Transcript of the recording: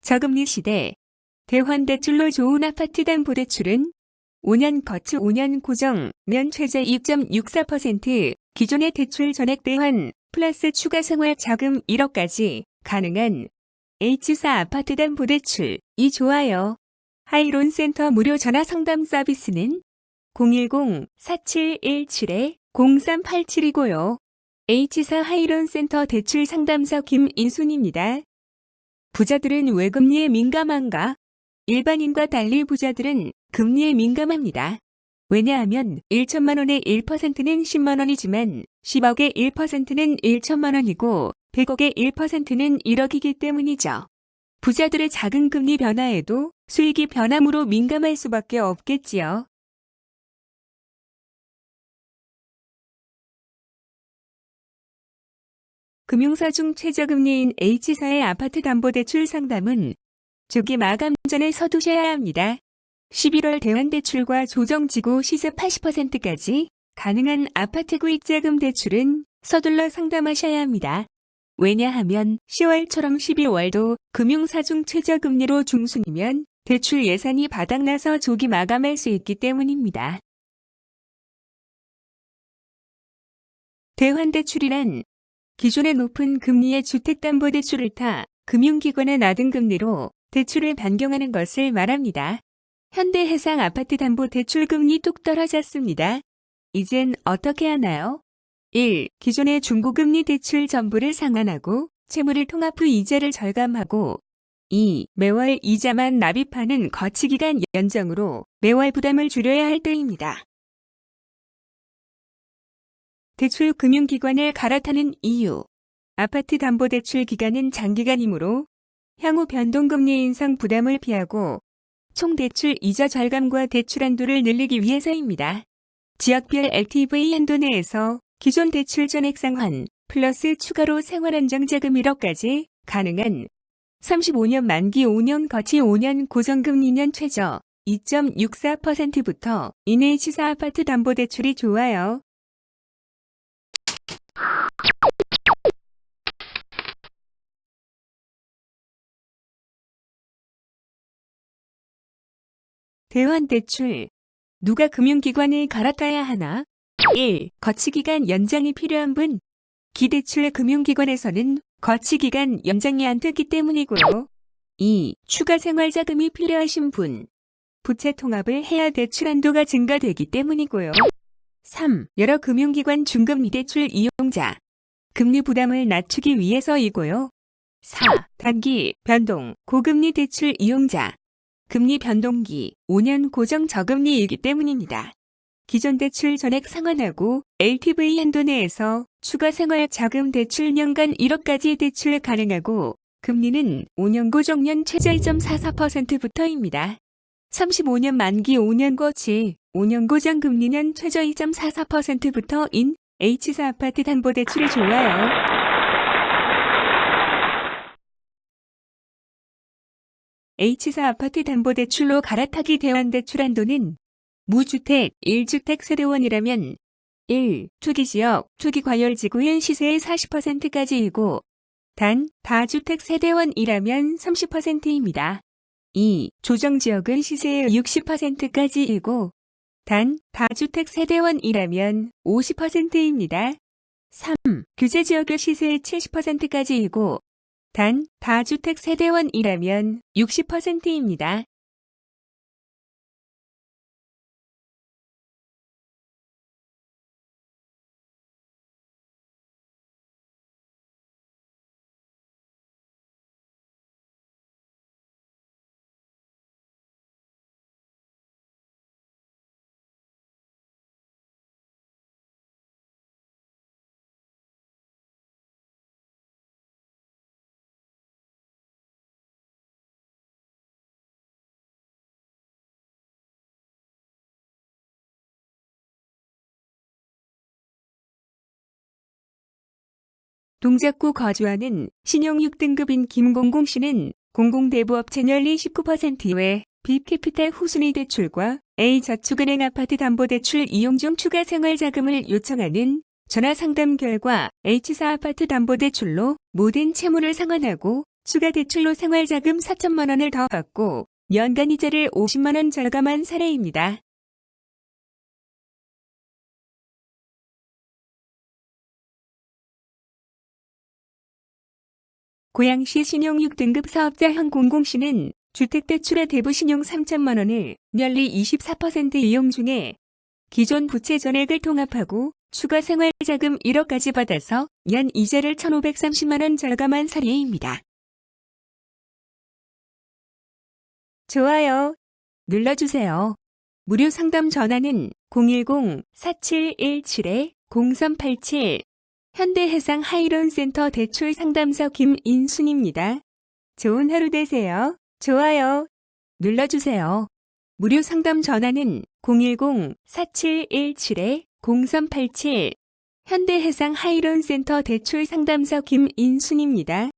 저금리 시대 대환대출로 좋은 아파트 담보대출은 5년 거치 5년 고정면 최저 2.64%, 기존의 대출 전액 대환 플러스 추가 생활 자금 1억까지 가능한 H사 아파트 담보대출이 좋아요. 하이론센터 무료 전화 상담 서비스는 010-4717-0387이고요. H사 하이론센터 대출 상담사 김인순입니다. 부자들은 왜 금리에 민감한가? 일반인과 달리 부자들은 금리에 민감합니다. 왜냐하면 1천만 원의 1%는 10만 원이지만 10억의 1%는 1천만 원이고 100억의 1%는 1억이기 때문이죠. 부자들의 작은 금리 변화에도 수익이 변함으로 민감할 수밖에 없겠지요. 금융사 중 최저금리인 H사의 아파트 담보대출 상담은 조기 마감 전에 서두셔야 합니다. 11월 대환대출과 조정지구 시세 80%까지 가능한 아파트 구입자금 대출은 서둘러 상담하셔야 합니다. 왜냐하면 10월처럼 12월도 금융사 중 최저금리로 중순이면 대출 예산이 바닥나서 조기 마감할 수 있기 때문입니다. 대환대출이란 기존의 높은 금리의 주택담보대출을 타 금융기관의 낮은 금리로 대출을 변경하는 것을 말합니다. 현대해상 아파트 담보 대출 금리 뚝 떨어졌습니다. 이젠 어떻게 하나요? 1. 기존의 중고금리 대출 전부를 상환하고 채무를 통합 후 이자를 절감하고 2. 매월 이자만 납입하는 거치기간 연장으로 매월 부담을 줄여야 할 때입니다. 대출 금융기관을 갈아타는 이유. 아파트 담보대출 기간은 장기간이므로 향후 변동금리 인상 부담을 피하고 총 대출 이자 절감과 대출 한도를 늘리기 위해서입니다. 지역별 LTV 한도 내에서 기존 대출 전액 상환 플러스 추가로 생활안정자금 1억까지 가능한 35년 만기 5년 거치 5년 고정금리년 최저 2.64%부터 이내 H사 아파트 담보대출이 좋아요. 대환대출. 누가 금융기관을 갈아타야 하나? 1. 거치기간 연장이 필요한 분. 기대출 금융기관에서는 거치기간 연장이 안 되기 때문이고요. 2. 추가 생활자금이 필요하신 분. 부채 통합을 해야 대출 한도가 증가되기 때문이고요. 3. 여러 금융기관 중금리 대출 이용자. 금리 부담을 낮추기 위해서이고요. 4. 단기, 변동, 고금리 대출 이용자. 금리 변동기 5년 고정 저금리이기 때문입니다. 기존 대출 전액 상환하고 LTV 한도 내에서 추가 생활 자금 대출 년간 1억까지 대출 가능하고 금리는 5년 고정년 최저 2.44%부터입니다. 35년 만기 5년 거치 5년 고정 금리는 최저 2.44%부터인 H사 아파트 담보대출이 좋아요. H사 아파트 담보대출로 갈아타기 대환대출 한도는 무주택 1주택 세대원이라면 1. 투기지역, 투기과열지구의 시세의 40%까지이고 단 다주택 세대원이라면 30%입니다. 2. 조정지역은 시세의 60%까지이고 단 다주택 세대원이라면 50%입니다. 3. 규제지역의 시세의 70%까지이고 단 다주택 세대원이라면 60%입니다. 동작구 거주하는 신용 6등급인 김공공 씨는 공공대부업 채널리 19% 외 빅캐피탈 후순위 대출과 A저축은행 아파트 담보대출 이용 중 추가 생활자금을 요청하는 전화 상담 결과 H사 아파트 담보대출로 모든 채무를 상환하고 추가 대출로 생활자금 4천만 원을 더 받고 연간 이자를 50만 원 절감한 사례입니다. 고양시 신용 6등급 사업자형 공공시는 주택대출의 대부신용 3천만 원을 연리 24% 이용 중에 기존 부채 전액을 통합하고 추가 생활자금 1억까지 받아서 연 이자를 1,530만 원 절감한 사례입니다. 좋아요 눌러주세요. 무료 상담 전화는 010-4717-0387 현대해상 하이론센터 대출 상담사 김인순입니다. 좋은 하루 되세요. 좋아요 눌러주세요. 무료 상담 전화는 010-4717-0387 현대해상 하이론센터 대출 상담사 김인순입니다.